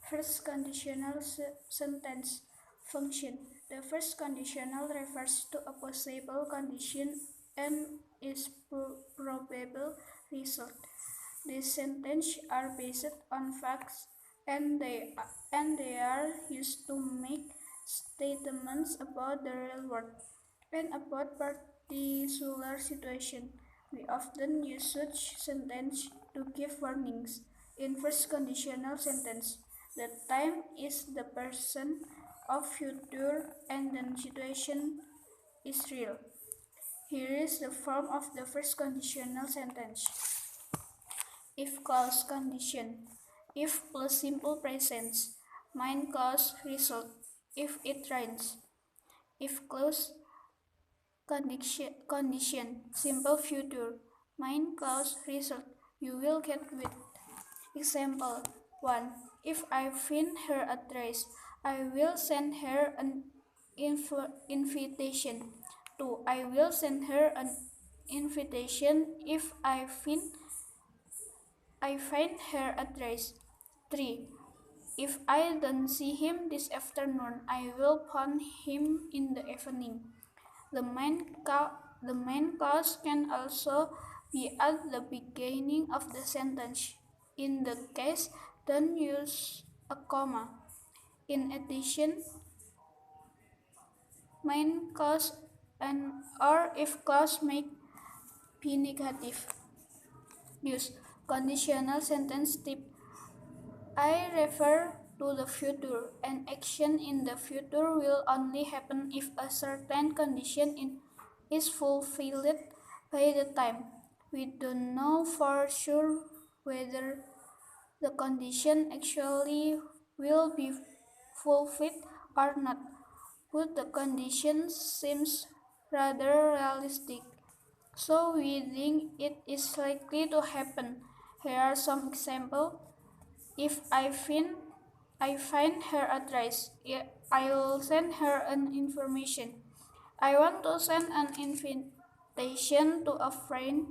First conditional sentence function. The first conditional refers to a possible condition and its probable result. These sentences are based on facts and they are used to make statements about the real world and about particular situation. We often use such sentence to give warnings. In first conditional sentence, the time is the person of future and the situation is real. Here is the form of the first conditional sentence. If clause condition. If plus simple present. Main cause result. If it rains. If clause condition. Simple future. Main cause result. You will get wet. Example 1. If I find her address, I will send her an invitation. 2. I will send her an invitation if I find her address. 3. If I don't see him this afternoon, I will phone him in the evening. The main cause can also be at the beginning of the sentence. In the case, don't use a comma. In addition, main cause and or if clause may be negative. Use conditional sentence tip. I refer to the future. An action in the future will only happen if a certain condition is fulfilled by the time. We don't know for sure whether the condition actually will be fulfilled or not, but the condition seems rather realistic, so we think it is likely to happen. Here are some examples. If I find her address, I will send her an information. I want to send an invitation to a friend.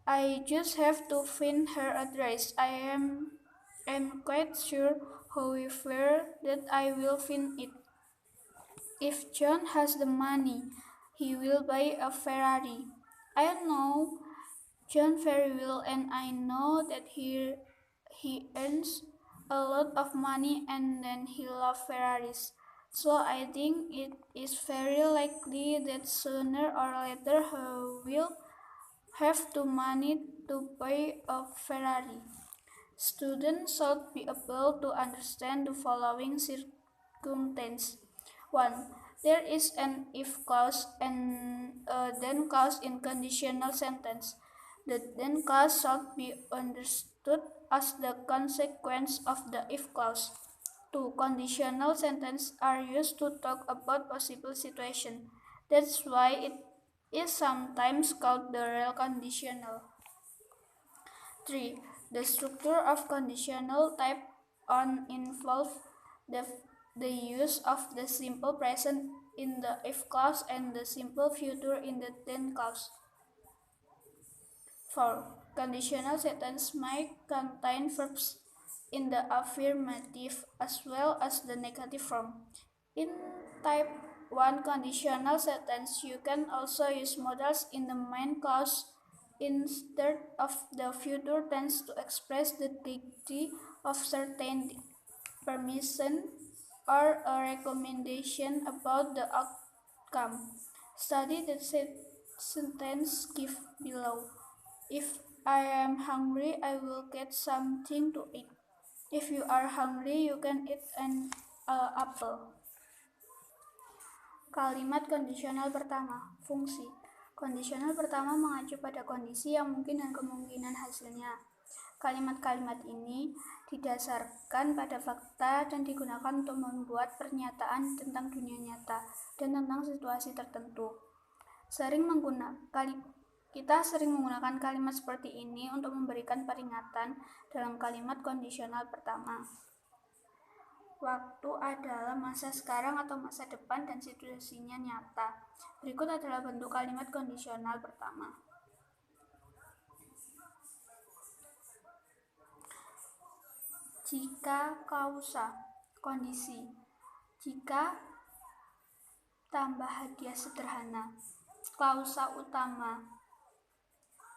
I just have to find her address. I am quite sure, however, that I will find it. If John has the money, he will buy a Ferrari. I know John very well, and I know that he earns a lot of money and then he loves Ferraris. So I think it is very likely that sooner or later he will have the money to buy a Ferrari. Students should be able to understand the following circumstance. 1. There is an if clause and a then clause in conditional sentence. The then clause should be understood as the consequence of the if clause. 2. Conditional sentences are used to talk about possible situations. That's why it is sometimes called the real conditional. 3. The structure of conditional type on involve the use of the simple present in the if clause and the simple future in the then clause. 4. Conditional sentence might contain verbs in the affirmative as well as the negative form. In type 1 conditional sentence, you can also use modals in the main clause instead of the future tense to express the degree of certainty, permission, or a recommendation about the outcome. Study the sentence given below. If I am hungry, I will get something to eat. If you are hungry, you can eat an apple. Kalimat kondisional pertama, fungsi. Kondisional pertama mengacu pada kondisi yang mungkin dan kemungkinan hasilnya. Kalimat-kalimat ini didasarkan pada fakta dan digunakan untuk membuat pernyataan tentang dunia nyata dan tentang situasi tertentu. Kita sering menggunakan kalimat seperti ini untuk memberikan peringatan dalam kalimat kondisional pertama. Waktu adalah masa sekarang atau masa depan dan situasinya nyata. Berikut adalah bentuk kalimat kondisional pertama. Jika klausa, kondisi. Jika tambah hadiah sederhana. Klausa utama,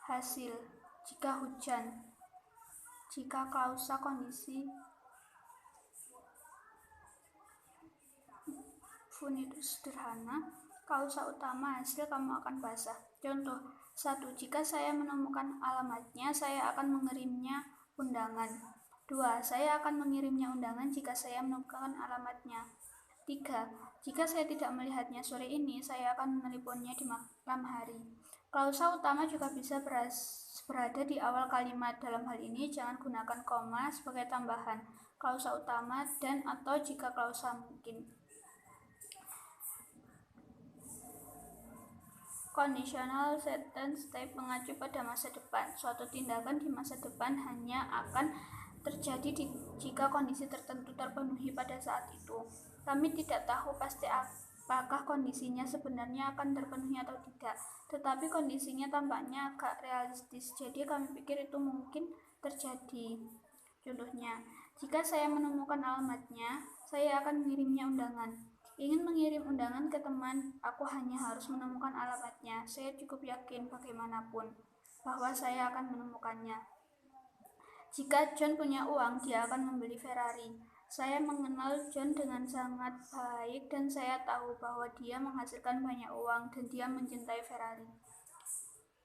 hasil. Jika hujan. Jika klausa kondisi fun itu sederhana, klausa utama hasil kamu akan basah. Contoh 1. Jika saya menemukan alamatnya, saya akan mengirimnya undangan. 2. Saya akan mengirimnya undangan jika saya menemukan alamatnya. 3. Jika saya tidak melihatnya sore ini, saya akan meneleponnya di malam hari. Klausa utama juga bisa berada di awal kalimat. Dalam hal ini, jangan gunakan koma sebagai tambahan klausa utama dan atau jika klausa mungkin. Conditional sentence type mengacu pada masa depan. Suatu tindakan di masa depan hanya akan terjadi jika kondisi tertentu terpenuhi pada saat itu. Kami tidak tahu pasti apakah kondisinya sebenarnya akan terpenuhi atau tidak, tetapi kondisinya tampaknya agak realistis, jadi kami pikir itu mungkin terjadi. Contohnya, jika saya menemukan alamatnya, saya akan mengirimnya undangan. Ingin mengirim undangan ke teman, aku hanya harus menemukan alamatnya. Saya cukup yakin bagaimanapun bahwa saya akan menemukannya. Jika John punya uang, dia akan membeli Ferrari. Saya mengenal John dengan sangat baik dan saya tahu bahwa dia menghasilkan banyak uang dan dia mencintai Ferrari.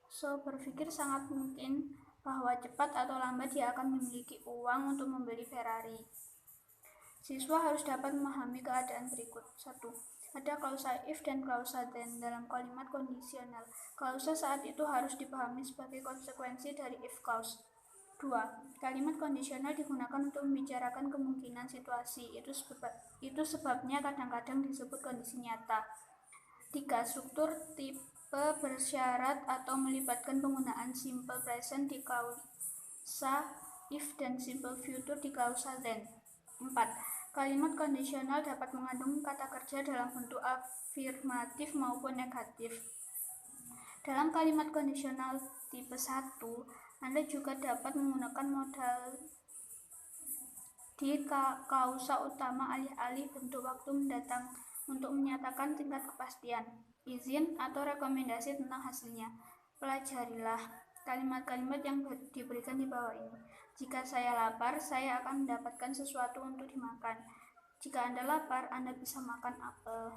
So, berpikir sangat mungkin bahwa cepat atau lambat dia akan memiliki uang untuk membeli Ferrari. Siswa harus dapat memahami keadaan berikut. 1. Ada klausa if dan klausa then dalam kalimat kondisional. Klausa saat itu harus dipahami sebagai konsekuensi dari if clause. 2. Kalimat kondisional digunakan untuk membicarakan kemungkinan situasi. Itu sebabnya kadang-kadang disebut kondisi nyata. 3. Struktur tipe bersyarat atau melibatkan penggunaan simple present di klausa if dan simple future di klausa then. 4. Kalimat kondisional dapat mengandung kata kerja dalam bentuk afirmatif maupun negatif. Dalam kalimat kondisional tipe 1, Anda juga dapat menggunakan modal di klausa utama alih-alih bentuk waktu mendatang untuk menyatakan tingkat kepastian, izin, atau rekomendasi tentang hasilnya. Pelajarilah kalimat-kalimat yang diberikan di bawah ini. Jika saya lapar, saya akan mendapatkan sesuatu untuk dimakan. Jika Anda lapar, Anda bisa makan apel.